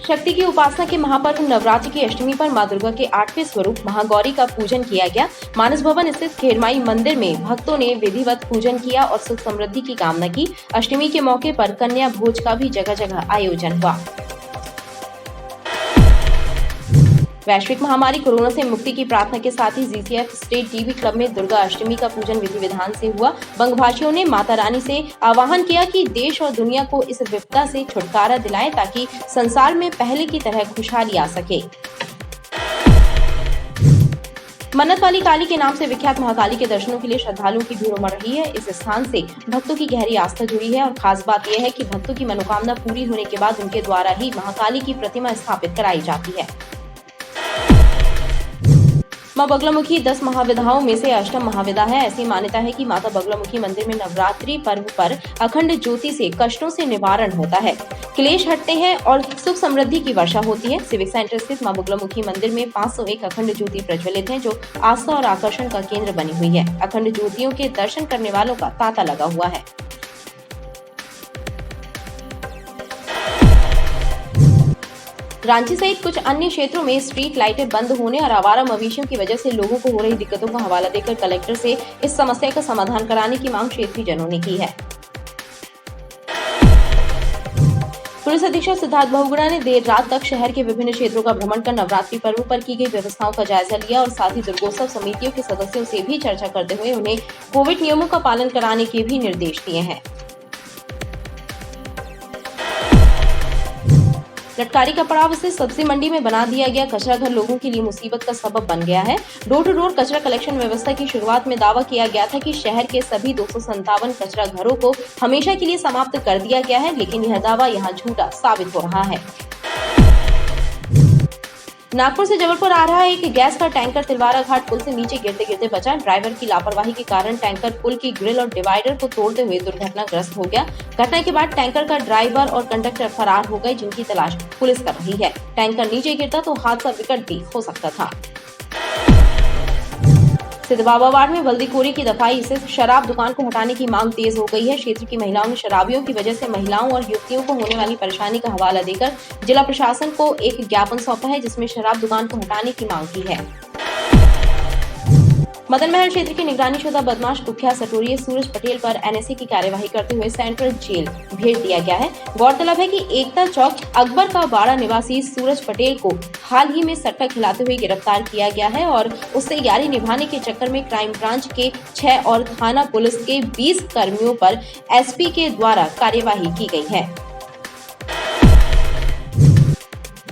शक्ति की उपासना के महापर्व नवरात्र की अष्टमी पर मां दुर्गा के 8वें स्वरूप महागौरी का पूजन किया गया। मानस भवन स्थित खेरमाई मंदिर में भक्तों ने विधिवत पूजन किया और सुख समृद्धि की कामना की। अष्टमी के मौके पर कन्या भोज का भी जगह जगह आयोजन हुआ। वैश्विक महामारी कोरोना से मुक्ति की प्रार्थना के साथ ही जीसीएफ स्टेट टीवी क्लब में दुर्गा अष्टमी का पूजन विधि विधान से हुआ। बंगभाषियों ने माता रानी से आह्वान किया कि देश और दुनिया को इस विपदा से छुटकारा दिलाएं ताकि संसार में पहले की तरह खुशहाली आ सके। मन्नत वाली काली के नाम से विख्यात महाकाली के दर्शनों के लिए श्रद्धालुओं की भीड़ उमड़ रही है। इस स्थान से भक्तों की गहरी आस्था जुड़ी है और खास बात यह है कि भक्तों की मनोकामना पूरी होने के बाद उनके द्वारा ही महाकाली की प्रतिमा स्थापित कराई जाती है। मां बगलामुखी 10 महाविधाओं में से अष्टम महाविधा है। ऐसी मान्यता है कि माता बगलामुखी मंदिर में नवरात्रि पर्व पर अखंड ज्योति से कष्टों से निवारण होता है, क्लेश हटते हैं और सुख समृद्धि की वर्षा होती है। सिविक सेंटर स्थित मां बगलामुखी मंदिर में 501 अखंड ज्योति प्रज्वलित हैं, जो आस्था और आकर्षण का केंद्र बनी हुई है। अखंड ज्योतियों के दर्शन करने वालों का तांता लगा हुआ है। रांची सहित कुछ अन्य क्षेत्रों में स्ट्रीट लाइटें बंद होने और आवारा मवेशियों की वजह से लोगों को हो रही दिक्कतों का हवाला देकर कलेक्टर से इस समस्या का समाधान कराने की मांग क्षेत्रीय जनों ने की है। पुलिस अधीक्षक सिद्धार्थ बहुगुणा ने देर रात तक शहर के विभिन्न क्षेत्रों का भ्रमण कर नवरात्रि पर्व पर की गई व्यवस्थाओं का जायजा लिया और साथ ही दुर्गोत्सव समितियों के सदस्यों से भी चर्चा करते हुए उन्हें कोविड नियमों का पालन कराने के भी निर्देश दिए हैं। लटकारी का पड़ाव से सब्जी मंडी में बना दिया गया कचरा घर लोगों के लिए मुसीबत का सबब बन गया है। डोर टू डोर कचरा कलेक्शन व्यवस्था की शुरुआत में दावा किया गया था कि शहर के सभी 257 कचरा घरों को हमेशा के लिए समाप्त कर दिया गया है, लेकिन यह दावा यहां झूठा साबित हो रहा है। नागपुर से जबलपुर आ रहा एक गैस का टैंकर तिलवारा घाट पुल से नीचे गिरते गिरते बचा। ड्राइवर की लापरवाही के कारण टैंकर पुल की ग्रिल और डिवाइडर को तोड़ते हुए दुर्घटनाग्रस्त हो गया। घटना के बाद टैंकर का ड्राइवर और कंडक्टर फरार हो गए, जिनकी तलाश पुलिस कर रही है। टैंकर नीचे गिरता तो हादसा विकट भी हो सकता था। सिद्धबाबावाड़ में बल्दीखोरी की दफाई से शराब दुकान को हटाने की मांग तेज हो गई है। क्षेत्र की महिलाओं ने शराबियों की वजह से महिलाओं और युवतियों को होने वाली परेशानी का हवाला देकर जिला प्रशासन को एक ज्ञापन सौंपा है, जिसमें शराब दुकान को हटाने की मांग की है। मदन महल क्षेत्र की निगरानीशुदा बदमाश कुख्यात सटोरिये सूरज पटेल पर एनएसए की कार्यवाही करते हुए सेंट्रल जेल भेज दिया गया है। गौरतलब है कि एकता चौक अकबर का बाड़ा निवासी सूरज पटेल को हाल ही में सट्टा खिलाते हुए गिरफ्तार किया गया है और उससे यारी निभाने के चक्कर में क्राइम ब्रांच के 6 और थाना पुलिस के 20 कर्मियों पर एसपी के द्वारा कार्यवाही की गई है।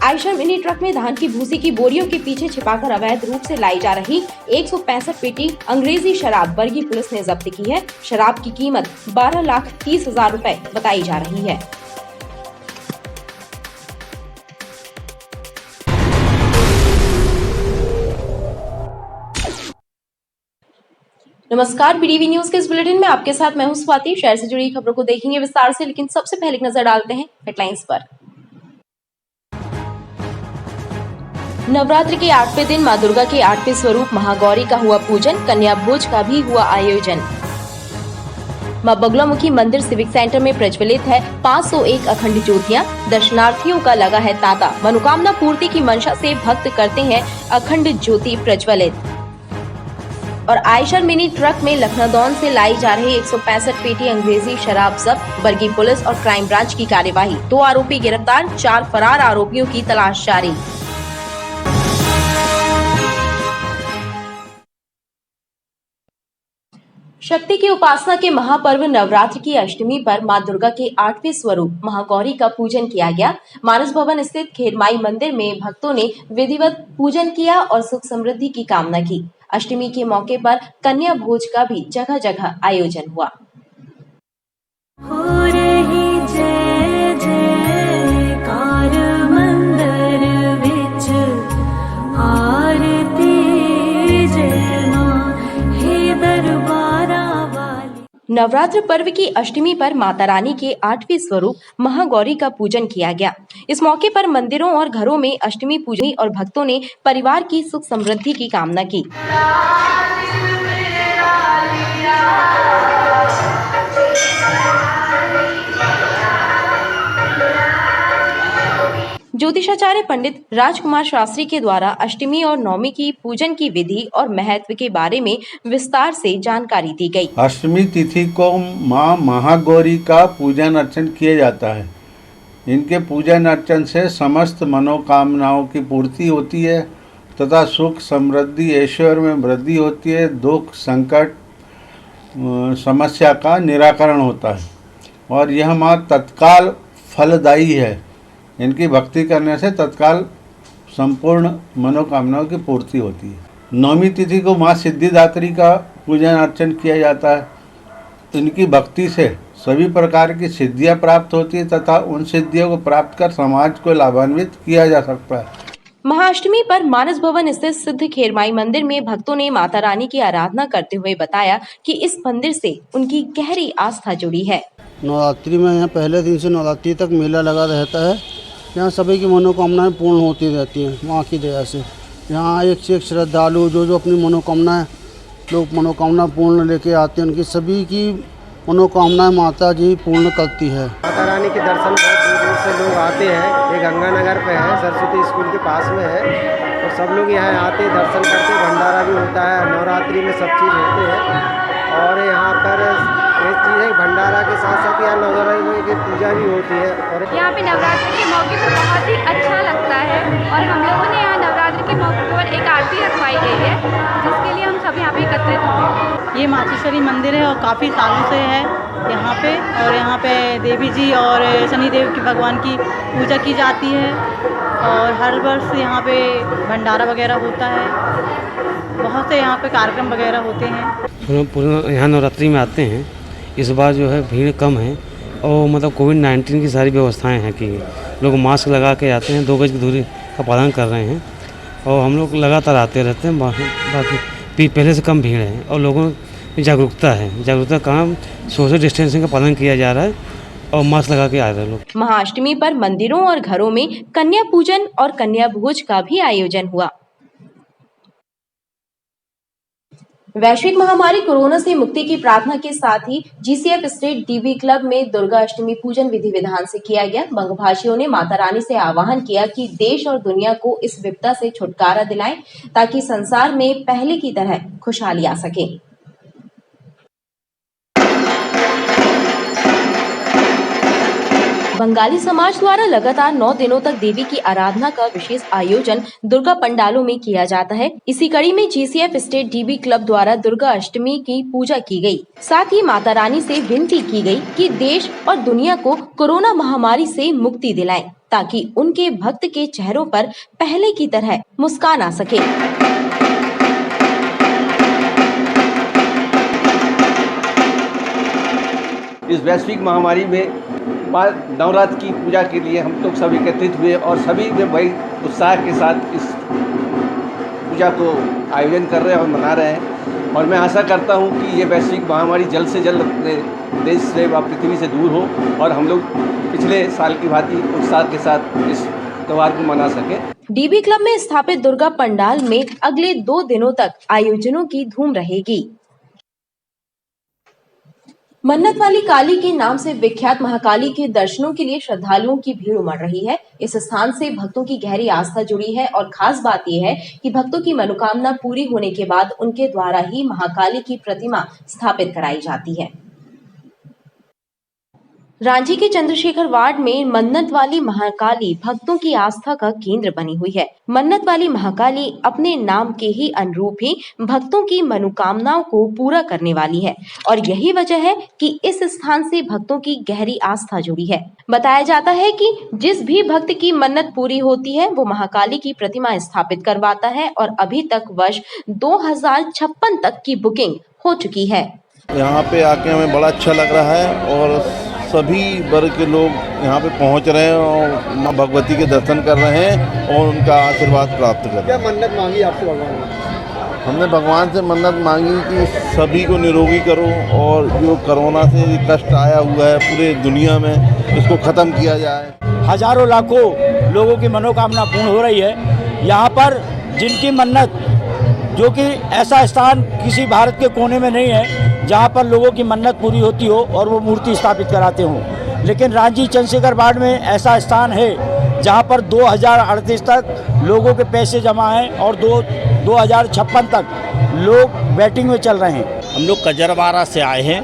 आयशर मिनी ट्रक में धान की भूसी की बोरियों के पीछे छिपाकर अवैध रूप से लाई जा रही 165 पेटी अंग्रेजी शराब बरगी पुलिस ने जब्त की है। शराब की कीमत 12,30,000 रुपए बताई जा रही है। नमस्कार, बीडीवी न्यूज के इस बुलेटिन में आपके साथ मैं हूं स्वाति। शहर से जुड़ी खबरों को देखेंगे विस्तार से, लेकिन सबसे पहले एक नजर डालते हैं हेडलाइंस पर। नवरात्र के 8वें दिन मां दुर्गा के 8वें स्वरूप महागौरी का हुआ पूजन, कन्या भोज का भी हुआ आयोजन। मां बगलामुखी मंदिर सिविक सेंटर में प्रज्वलित है 501 अखंड ज्योतियां, दर्शनार्थियों का लगा है तांता। मनोकामना पूर्ति की मंशा से भक्त करते हैं अखंड ज्योति प्रज्वलित। और आयशर मिनी ट्रक में लखनऊ से लाई जा रही 165 पेटी अंग्रेजी शराब जब्त, बरगी पुलिस और क्राइम ब्रांच की कार्यवाही। 2 आरोपी गिरफ्तार, 4 फरार आरोपियों की तलाश जारी। शक्ति की उपासना के महापर्व नवरात्र की अष्टमी पर मां दुर्गा के 8वें स्वरूप महागौरी का पूजन किया गया। मानस भवन स्थित खेरमाई मंदिर में भक्तों ने विधिवत पूजन किया और सुख समृद्धि की कामना की। अष्टमी के मौके पर कन्या भोज का भी जगह जगह आयोजन हुआ। नवरात्र पर्व की अष्टमी पर माता रानी के 8वें स्वरूप महागौरी का पूजन किया गया। इस मौके पर मंदिरों और घरों में अष्टमी पूजन और भक्तों ने परिवार की सुख समृद्धि की कामना की। ज्योति ज्योतिषाचार्य पंडित राजकुमार शास्त्री के द्वारा अष्टमी और नवमी की पूजन की विधि और महत्व के बारे में विस्तार से जानकारी दी गई। अष्टमी तिथि को माँ महागौरी का पूजन अर्चन किया जाता है। इनके पूजन अर्चन से समस्त मनोकामनाओं की पूर्ति होती है तथा सुख समृद्धि ऐश्वर्य में वृद्धि होती है। दुख संकट समस्या का निराकरण होता है और यह माँ तत्काल फलदायी है। इनकी भक्ति करने से तत्काल संपूर्ण मनोकामनाओं की पूर्ति होती है। नवमी तिथि को माँ सिद्धिदात्री का पूजन अर्चन किया जाता है। इनकी भक्ति से सभी प्रकार की सिद्धियां प्राप्त होती है तथा उन सिद्धियों को प्राप्त कर समाज को लाभान्वित किया जा सकता है। महाअष्टमी पर मानस भवन स्थित सिद्ध खेरमाई मंदिर में भक्तों ने माता रानी की आराधना करते हुए बताया कि इस मंदिर से उनकी गहरी आस्था जुड़ी है। नवरात्रि में यहाँ पहले दिन से नवरात्रि तक मेला लगा रहता है। यहाँ सभी की मनोकामनाएं पूर्ण होती रहती हैं माँ की दया से। यहाँ एक से एक श्रद्धालु जो अपनी मनोकामनाएं लोग मनोकामना पूर्ण लेके आते हैं, उनकी सभी की मनोकामनाएं माता जी पूर्ण करती है। माता रानी के दर्शन बहुत दूर दूर से लोग आते हैं। ये गंगानगर पे है, सरस्वती स्कूल के पास में है और सब लोग यहाँ आते दर्शन करते। भंडारा भी होता है, नवरात्रि में सब चीज़ होते हैं और यहाँ पर एक चीज़ है भंडारा के साथ साथ यहाँ नवरात्रि की पूजा भी होती है। और यहाँ पे नवरात्रि के मौके पर बहुत ही अच्छा लगता है और हम लोगों ने यहाँ नवरात्रि के मौके पर एक आरती रखवाई गई है जिसके लिए हम सब यहाँ पे एकत्रित हुए हैं। ये माचेश्वरी मंदिर है और काफ़ी सालों से है यहाँ पे, और यहाँ पे देवी जी और शनिदेव की भगवान की पूजा की जाती है और हर वर्ष यहाँ पे भंडारा वगैरह होता है। बहुत से यहाँ पे कार्यक्रम वगैरह होते हैं। पूरा यहाँ नवरात्रि में आते हैं। इस बार जो है भीड़ कम है और मतलब कोविड-19 की सारी व्यवस्थाएं हैं कि लोग मास्क लगा के आते हैं, 2 गज की दूरी का पालन कर रहे हैं और हम लोग लगातार आते रहते हैं। बाकी पहले से कम भीड़ है और लोगों में जागरूकता काम सोशल डिस्टेंसिंग का पालन किया जा रहा है और मास्क लगा के आ रहे हैं लोग। महाअष्टमी पर मंदिरों और घरों में कन्या पूजन और कन्या भोज का भी आयोजन हुआ। वैश्विक महामारी कोरोना से मुक्ति की प्रार्थना के साथ ही जीसीएफ स्टेट डीबी क्लब में दुर्गा अष्टमी पूजन विधि विधान से किया गया। बंगभाषियों ने माता रानी से आह्वान किया कि देश और दुनिया को इस विपदा से छुटकारा दिलाएं ताकि संसार में पहले की तरह खुशहाली आ सके। बंगाली समाज द्वारा लगातार 9 दिनों तक देवी की आराधना का विशेष आयोजन दुर्गा पंडालों में किया जाता है। इसी कड़ी में जीसीएफ स्टेट डीबी क्लब द्वारा दुर्गा अष्टमी की पूजा की गई। साथ ही माता रानी से विनती की गई कि देश और दुनिया को कोरोना महामारी से मुक्ति दिलाएं ताकि उनके भक्त के चेहरों पर पहले की तरह मुस्कान आ सके। इस वैश्विक महामारी में नवरात्र की पूजा के लिए हम लोग सब एकत्रित हुए और सभी ने बड़ी उत्साह के साथ इस पूजा को आयोजन कर रहे हैं और मना रहे हैं और मैं आशा करता हूं कि ये वैश्विक महामारी जल्द से जल्द अपने देश से व पृथ्वी से दूर हो और हम लोग पिछले साल की भांति उत्साह के साथ इस त्योहार को मना सकें। डीबी क्लब में स्थापित दुर्गा पंडाल में अगले 2 दिनों तक आयोजनों की धूम रहेगी। मन्नत वाली काली के नाम से विख्यात महाकाली के दर्शनों के लिए श्रद्धालुओं की भीड़ उमड़ रही है। इस स्थान से भक्तों की गहरी आस्था जुड़ी है और खास बात यह है कि भक्तों की मनोकामना पूरी होने के बाद उनके द्वारा ही महाकाली की प्रतिमा स्थापित कराई जाती है। रांची के चंद्रशेखर वार्ड में मन्नत वाली महाकाली भक्तों की आस्था का केंद्र बनी हुई है। मन्नत वाली महाकाली अपने नाम के ही अनुरूप ही भक्तों की मनोकामनाओं को पूरा करने वाली है और यही वजह है कि इस स्थान से भक्तों की गहरी आस्था जुड़ी है। बताया जाता है कि जिस भी भक्त की मन्नत पूरी होती है वो महाकाली की प्रतिमा स्थापित करवाता है और अभी तक वर्ष 2056 तक की बुकिंग हो चुकी है। यहाँ पे आके हमें बड़ा अच्छा लग रहा है और सभी वर्ग के लोग यहाँ पे पहुँच रहे हैं और माँ भगवती के दर्शन कर रहे हैं और उनका आशीर्वाद प्राप्त कर रहे हैं। क्या मन्नत मांगी आपसे भगवान ने? हमने भगवान से मन्नत मांगी कि सभी को निरोगी करो और जो कोरोना से कष्ट आया हुआ है पूरे दुनिया में इसको ख़त्म किया जाए। हजारों लाखों लोगों की मनोकामना पूर्ण हो रही है। यहाँ पर जिनकी मन्नत, जो कि ऐसा स्थान किसी भारत के कोने में नहीं है जहाँ पर लोगों की मन्नत पूरी होती हो और वो मूर्ति स्थापित कराते हों, लेकिन रांची चंद्रशेखर वार्ड में ऐसा स्थान है जहां पर 2038 तक लोगों के पैसे जमा हैं और 2056 तक लोग बैटिंग में चल रहे हैं। हम लोग कजरवाड़ा से आए हैं।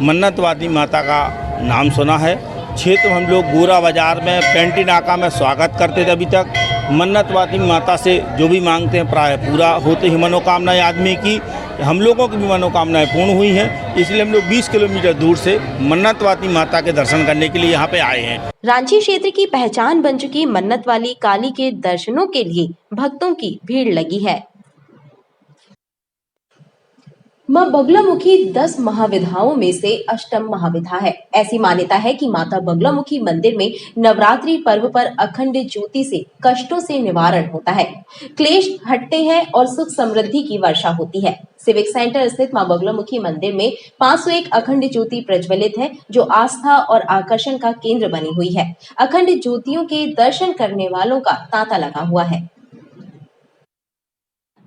मन्नतवादी माता का नाम सुना है। क्षेत्र हम लोग गोरा बाजार में पेंटी नाका में स्वागत करते थे। अभी तक मन्नतवादी माता से जो भी मांगते हैं प्राय पूरा होते ही मनोकामनाएं आदमी की, हम लोगों की भी मनोकामनाएं पूर्ण हुई हैं। इसलिए हम लोग 20 किलोमीटर दूर से मन्नतवादी माता के दर्शन करने के लिए यहाँ पे आए हैं। रांची क्षेत्र की पहचान बन चुकी मन्नत वाली काली के दर्शनों के लिए भक्तों की भीड़ लगी है। मां बगलामुखी 10 महाविधाओं में से अष्टम महाविधा है। ऐसी मान्यता है कि माता बगलामुखी मंदिर में नवरात्रि पर्व पर अखंड ज्योति से कष्टों से निवारण होता है, क्लेश हटते हैं और सुख समृद्धि की वर्षा होती है। सिविक सेंटर स्थित मां बगलामुखी मंदिर में 501 अखंड ज्योति प्रज्वलित है, जो आस्था और आकर्षण का केंद्र बनी हुई है। अखंड ज्योतियों के दर्शन करने वालों का तांता लगा हुआ है।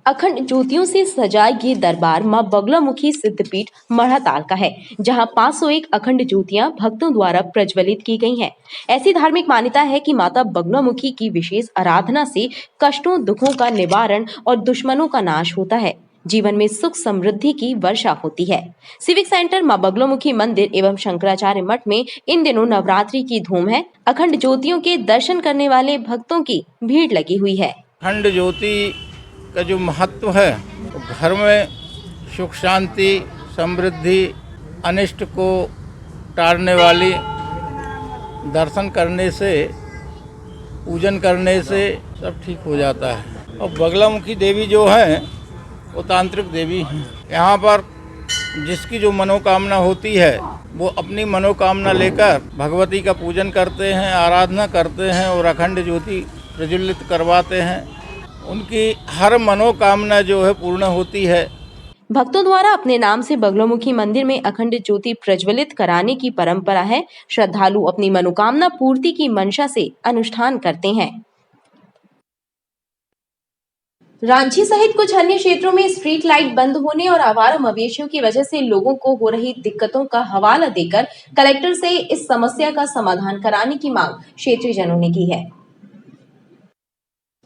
अखंड ज्योतियों से सजा ये दरबार मां बगलामुखी सिद्धपीठ मढ़ाताल का है, जहां 501 अखंड ज्योतियां भक्तों द्वारा प्रज्वलित की गई हैं। ऐसी धार्मिक मान्यता है कि माता बगलामुखी की विशेष आराधना से कष्टों, दुखों का निवारण और दुश्मनों का नाश होता है। जीवन में सुख समृद्धि की वर्षा होती है। सिविक सेंटर मां बगलामुखी मंदिर एवं शंकराचार्य मठ में इन दिनों नवरात्रि की धूम है। अखंड ज्योतियों के दर्शन करने वाले भक्तों की भीड़ लगी हुई है। अखंड ज्योति का जो महत्व है, तो घर में सुख शांति समृद्धि अनिष्ट को टारने वाली, दर्शन करने से पूजन करने से सब ठीक हो जाता है। और बगलामुखी देवी जो है वो तांत्रिक देवी हैं। यहाँ पर जिसकी जो मनोकामना होती है वो अपनी मनोकामना लेकर भगवती का पूजन करते हैं, आराधना करते हैं और अखंड ज्योति प्रज्वलित करवाते हैं। उनकी हर मनोकामना जो है पूर्ण होती है। भक्तों द्वारा अपने नाम से बगलामुखी मंदिर में अखंड ज्योति प्रज्वलित कराने की परंपरा है। श्रद्धालु अपनी मनोकामना पूर्ति की मंशा से अनुष्ठान करते हैं। रांची सहित कुछ अन्य क्षेत्रों में स्ट्रीट लाइट बंद होने और आवारा मवेशियों की वजह से लोगों को हो रही दिक्कतों का हवाला देकर कलेक्टर से इस समस्या का समाधान कराने की मांग क्षेत्रीय जनों ने की है।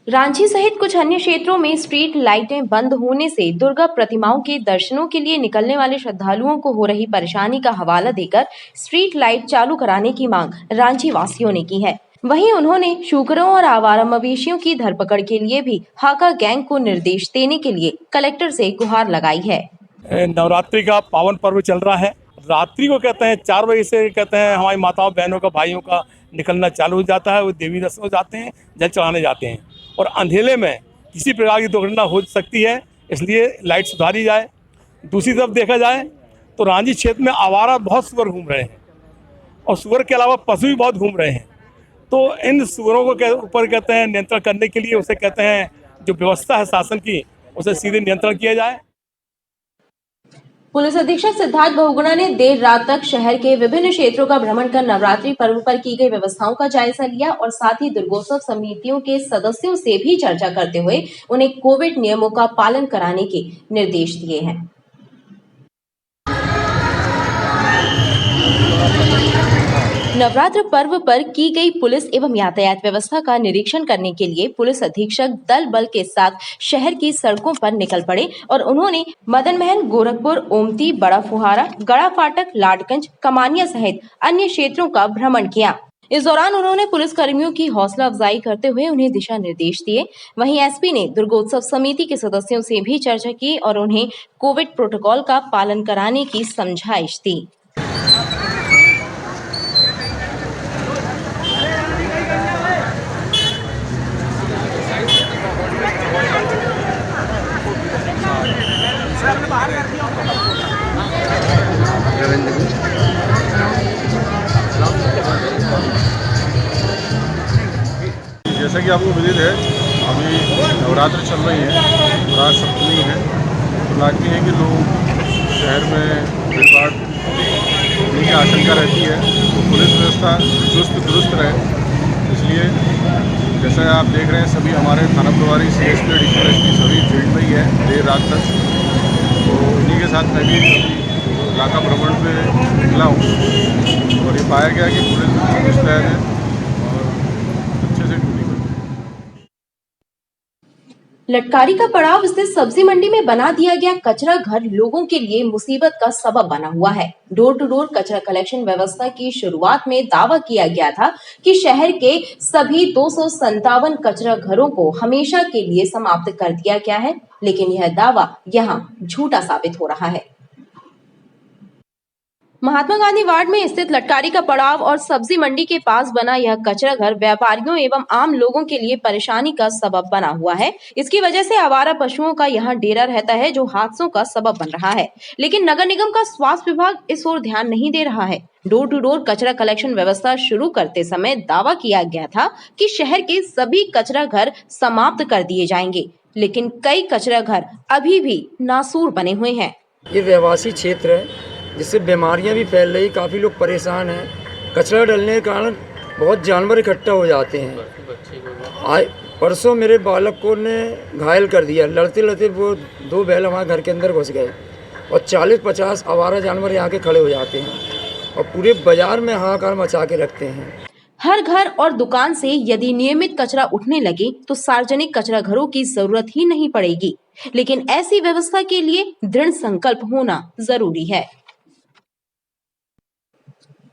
रांची सहित कुछ अन्य क्षेत्रों में स्ट्रीट लाइटें बंद होने से दुर्गा प्रतिमाओं के दर्शनों के लिए निकलने वाले श्रद्धालुओं को हो रही परेशानी का हवाला देकर स्ट्रीट लाइट चालू कराने की मांग रांची वासियों ने की है। वहीं उन्होंने शुकरों और आवारा मवेशियों की धरपकड़ के लिए भी हाका गैंग को निर्देश देने के लिए कलेक्टर से गुहार लगाई है। नवरात्रि का पावन पर्व चल रहा है। रात्रि को कहते हैं 4 बजे से कहते हैं हमारी माताओं बहनों का भाइयों का निकलना चालू हो जाता है। वो देवी दर्शन हो जाते हैं, जल चढ़ाने जाते हैं और अंधेरे में किसी प्रकार की दुर्घटना हो सकती है, इसलिए लाइट सुधारी जाए। दूसरी तरफ देखा जाए तो रांची क्षेत्र में आवारा बहुत सुअर घूम रहे हैं और सुअर के अलावा पशु भी बहुत घूम रहे हैं। तो इन सुअरों को ऊपर कहते हैं नियंत्रण करने के लिए उसे कहते हैं जो व्यवस्था है शासन की, उसे सीधे नियंत्रण किया जाए। पुलिस अधीक्षक सिद्धार्थ बहुगुणा ने देर रात तक शहर के विभिन्न क्षेत्रों का भ्रमण कर नवरात्रि पर्व पर की गई व्यवस्थाओं का जायजा लिया और साथ ही दुर्गोत्सव समितियों के सदस्यों से भी चर्चा करते हुए उन्हें कोविड नियमों का पालन कराने के निर्देश दिए हैं। नवरात्र पर्व पर की गई पुलिस एवं यातायात व्यवस्था का निरीक्षण करने के लिए पुलिस अधीक्षक दल बल के साथ शहर की सड़कों पर निकल पड़े और उन्होंने मदन महल, गोरखपुर, ओमती, बड़ा फुहारा, गड़ा फाटक, लाडगंज, कमानिया सहित अन्य क्षेत्रों का भ्रमण किया। इस दौरान उन्होंने पुलिस कर्मियों की हौसला अफजाई करते हुए उन्हें दिशा निर्देश दिए। वहीं एसपी ने दुर्गोत्सव समिति के सदस्यों से भी चर्चा की और उन्हें कोविड प्रोटोकॉल का पालन कराने की समझाइश दी। जैसा कि आपको विदित है, अभी नवरात्र चल रही है और आज सप्तमी है, तो लागती है कि लोग शहर में भीड़भाड़ होने की आशंका रहती है, तो पुलिस व्यवस्था चुस्त दुरुस्त रहे। इसलिए जैसा आप देख रहे हैं, सभी हमारे थाना प्रभारी, CSP, एडिशनल SP सभी फील्ड में ही है देर रात तक। तो इन्हीं के साथ मैं भी इलाका भ्रमण पे निकला हूँ और ये पाया गया कि पुलिस मुस्तैद है और अच्छे से लटकारी का पड़ाव स्थित सब्जी मंडी में बना दिया गया कचरा घर लोगों के लिए मुसीबत का सबब बना हुआ है। डोर टू डोर कचरा कलेक्शन व्यवस्था की शुरुआत में दावा किया गया था कि शहर के सभी 257 कचरा घरों को हमेशा के लिए समाप्त कर दिया गया है, लेकिन यह दावा यहां झूठा साबित हो रहा है। महात्मा गांधी वार्ड में स्थित लटकारी का पड़ाव और सब्जी मंडी के पास बना यह कचरा घर व्यापारियों एवं आम लोगों के लिए परेशानी का सबब बना हुआ है। इसकी वजह से आवारा पशुओं का यहाँ डेरा रहता है, जो हादसों का सबब बन रहा है। लेकिन नगर निगम का स्वास्थ्य विभाग इस ओर ध्यान नहीं दे रहा है। डोर टू डोर कचरा कलेक्शन व्यवस्था शुरू करते समय दावा किया गया था कि शहर के सभी कचरा घर समाप्त कर दिए जाएंगे, लेकिन कई कचरा घर अभी भी नासूर बने हुए हैं। ये व्यवसायी क्षेत्र है जिससे बीमारियां भी फैल रही, काफ़ी लोग परेशान हैं। कचरा डलने के कारण बहुत जानवर इकट्ठा हो जाते हैं। परसों मेरे बालक को ने घायल कर दिया, लड़ते लड़ते वो 2 बैल हमारे घर के अंदर घुस गए और 40-50 आवारा जानवर यहाँ के खड़े हो जाते हैं और पूरे बाजार में हाहाकार मचा के रखते हैं। हर घर और दुकान से यदि नियमित कचरा उठने लगे तो सार्वजनिक कचरा घरों की जरूरत ही नहीं पड़ेगी, लेकिन ऐसी व्यवस्था के लिए दृढ़ संकल्प होना जरूरी है।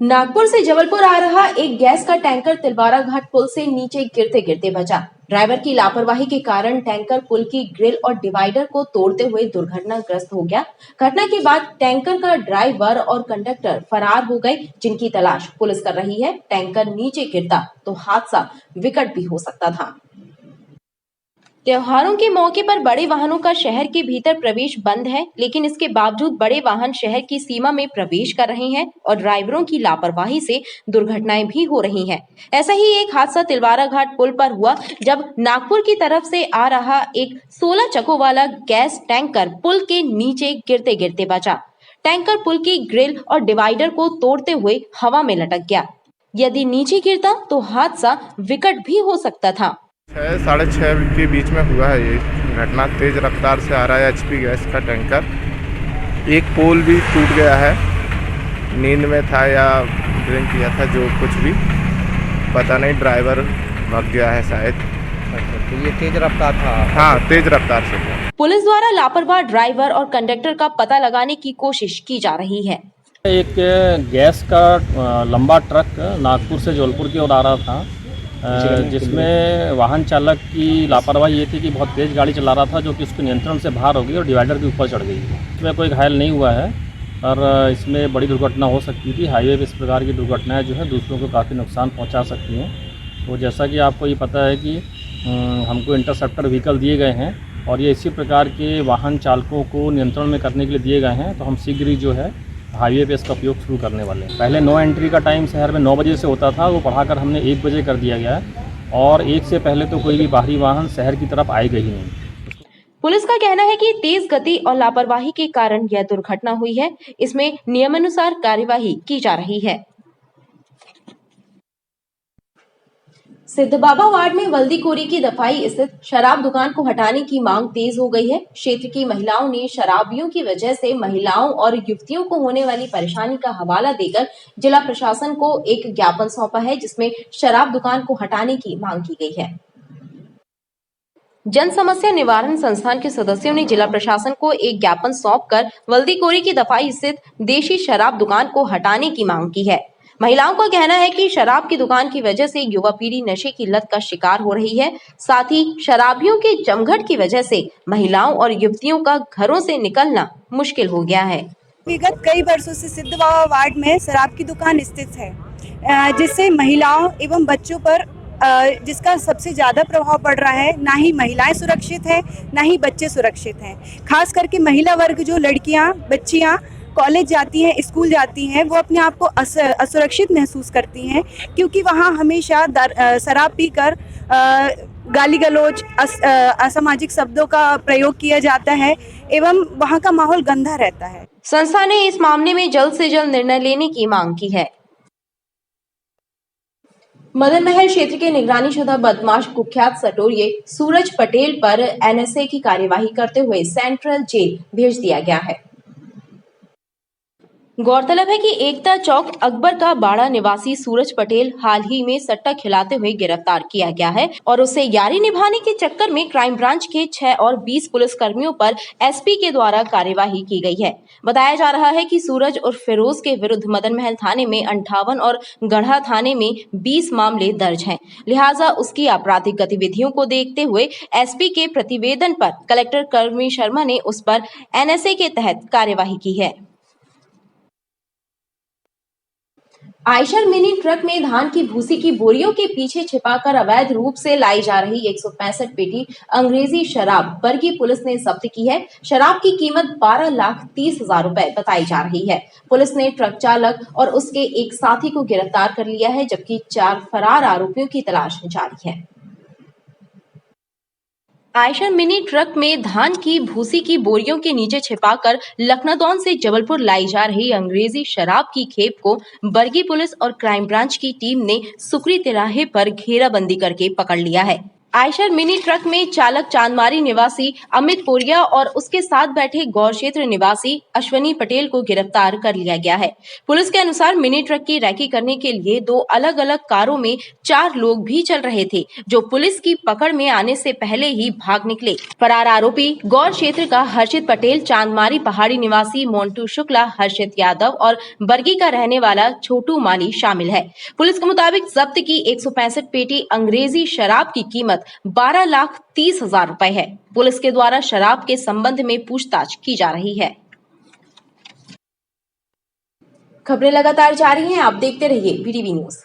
नागपुर से जबलपुर आ रहा एक गैस का टैंकर तिलवारा घाट पुल से नीचे गिरते गिरते बचा। ड्राइवर की लापरवाही के कारण टैंकर पुल की ग्रिल और डिवाइडर को तोड़ते हुए दुर्घटनाग्रस्त हो गया। घटना के बाद टैंकर का ड्राइवर और कंडक्टर फरार हो गए, जिनकी तलाश पुलिस कर रही है। टैंकर नीचे गिरता तो हादसा विकट भी हो सकता था। त्योहारों के मौके पर बड़े वाहनों का शहर के भीतर प्रवेश बंद है, लेकिन इसके बावजूद बड़े वाहन शहर की सीमा में प्रवेश कर रहे हैं और ड्राइवरों की लापरवाही से दुर्घटनाएं भी हो रही हैं। ऐसा ही एक हादसा तिलवारा घाट पुल पर हुआ, जब नागपुर की तरफ से आ रहा एक 16 चकों वाला गैस टैंकर पुल के नीचे गिरते गिरते बचा। टैंकर पुल की ग्रिल और डिवाइडर को तोड़ते हुए हवा में लटक गया। यदि नीचे गिरता तो हादसा विकट भी हो सकता था। 6-6:30 के बीच में हुआ है ये घटना। तेज रफ्तार से आ रहा है HP गैस का टैंकर। एक पोल भी टूट गया है। नींद में था या ड्रिंक किया था, जो कुछ भी पता नहीं, ड्राइवर भाग गया है शायद। तो ये तेज रफ्तार था? हाँ, तेज रफ्तार से था। पुलिस द्वारा लापरवाह ड्राइवर और कंडक्टर का पता लगाने की कोशिश की जा रही है। एक गैस का लंबा ट्रक नागपुर से जबलपुर की ओर आ रहा था, जिसमें वाहन चालक की लापरवाही ये थी कि बहुत तेज़ गाड़ी चला रहा था, जो कि उसके नियंत्रण से बाहर हो गई और डिवाइडर के ऊपर चढ़ गई। इसमें कोई घायल नहीं हुआ है और इसमें बड़ी दुर्घटना हो सकती थी। हाईवे पर इस प्रकार की दुर्घटनाएं जो है दूसरों को काफ़ी नुकसान पहुंचा सकती हैं। तो जैसा कि आपको ये पता है कि हमको इंटरसेप्टर व्हीकल दिए गए हैं और ये इसी प्रकार के वाहन चालकों को नियंत्रण में करने के लिए दिए गए हैं। तो हम शीघ्र ही जो है हाईवे पे इसका उपयोग शुरू करने वाले हैं। पहले नो एंट्री का टाइम शहर में 9 बजे से होता था, वो बढ़ाकर हमने 1 बजे कर दिया गया है और 1 से पहले तो कोई भी बाहरी वाहन शहर की तरफ आएगा ही नहीं। पुलिस का कहना है कि तेज गति और लापरवाही के कारण यह दुर्घटना हुई है। इसमें नियमानुसार कार्यवाही की जा रही है। सिद्धबाबा वार्ड में वल्दीकोरी की दफाई स्थित शराब दुकान को हटाने की मांग तेज हो गई है। क्षेत्र की महिलाओं ने शराबियों की वजह से महिलाओं और युवतियों को होने वाली परेशानी का हवाला देकर जिला प्रशासन को एक ज्ञापन सौंपा है, जिसमें शराब दुकान को हटाने की मांग की गई है। जन समस्या निवारण संस्थान के सदस्यों ने जिला प्रशासन को एक ज्ञापन सौंपकर वल्दीकोरी की दफाई स्थित देशी शराब दुकान को हटाने की मांग की है। महिलाओं का कहना है कि शराब की दुकान की वजह से युवा पीढ़ी नशे की लत का शिकार हो रही है। साथ ही शराबियों के जमघट की वजह से महिलाओं और युवतियों का घरों से निकलना मुश्किल हो गया है। विगत कई वर्षों से सिद्धबाबा वार्ड में शराब की दुकान स्थित है, जिससे महिलाओं एवं बच्चों पर जिसका सबसे ज़्यादा प्रभाव पड़ रहा है। ना ही महिलाएं सुरक्षित हैं, ना ही बच्चे सुरक्षित हैं। खास करके महिला वर्ग, जो लड़कियां, बच्चियां कॉलेज जाती हैं, स्कूल जाती हैं, वो अपने आप को असुरक्षित महसूस करती हैं, क्योंकि वहाँ हमेशा शराब पीकर गाली गलौज, असामाजिक शब्दों का प्रयोग किया जाता है एवं वहाँ का माहौल गंदा रहता है। संस्था ने इस मामले में जल्द से जल्द निर्णय लेने की मांग की है। मदन महल क्षेत्र के निगरानीशुदा बदमाश कुख्यात सटोरिये सूरज पटेल पर NSA की कार्यवाही करते हुए सेंट्रल जेल भेज दिया गया है। गौरतलब है कि एकता चौक अकबर का बाड़ा निवासी सूरज पटेल हाल ही में सट्टा खिलाते हुए गिरफ्तार किया गया है और उससे यारी निभाने के चक्कर में क्राइम ब्रांच के 6 और 20 पुलिस कर्मियों पर एसपी के द्वारा कार्यवाही की गई है। बताया जा रहा है कि सूरज और फिरोज के विरुद्ध मदन महल थाने में 58 और गढ़ा थाने में 20 मामले दर्ज हैं। लिहाजा उसकी आपराधिक गतिविधियों को देखते हुए एसपी के प्रतिवेदन पर कलेक्टर कर्मी शर्मा ने उस पर एनएसए के तहत कार्यवाही की है। आयशर मिनी ट्रक में धान की भूसी की बोरियों के पीछे छिपाकर अवैध रूप से लाई जा रही 165 पेटी अंग्रेजी शराब बरगी पुलिस ने जब्त की है। शराब की कीमत 12,30,000 रुपए बताई जा रही है। पुलिस ने ट्रक चालक और उसके एक साथी को गिरफ्तार कर लिया है, जबकि 4 फरार आरोपियों की तलाश जारी है। आयशर मिनी ट्रक में धान की भूसी की बोरियों के नीचे छिपाकर लखनऊ से जबलपुर लाई जा रही अंग्रेजी शराब की खेप को बरगी पुलिस और क्राइम ब्रांच की टीम ने सुकरी तिराहे पर घेराबंदी करके पकड़ लिया है। आयशर मिनी ट्रक में चालक चांदमारी निवासी अमित पोरिया और उसके साथ बैठे गौर क्षेत्र निवासी अश्वनी पटेल को गिरफ्तार कर लिया गया है। पुलिस के अनुसार मिनी ट्रक की रैकी करने के लिए 2 अलग-अलग कारों में 4 लोग भी चल रहे थे, जो पुलिस की पकड़ में आने से पहले ही भाग निकले। फरार आरोपी गौर क्षेत्र का हर्षित पटेल, चांदमारी पहाड़ी निवासी मोन्टू शुक्ला, हर्षित यादव और बरगी का रहने वाला छोटू माली शामिल है। पुलिस के मुताबिक जब्त की 165 पेटी अंग्रेजी शराब की कीमत 12,30,000 रुपए है। पुलिस के द्वारा शराब के संबंध में पूछताछ की जा रही है। खबरें लगातार जारी हैं, आप देखते रहिए वीटीवी न्यूज।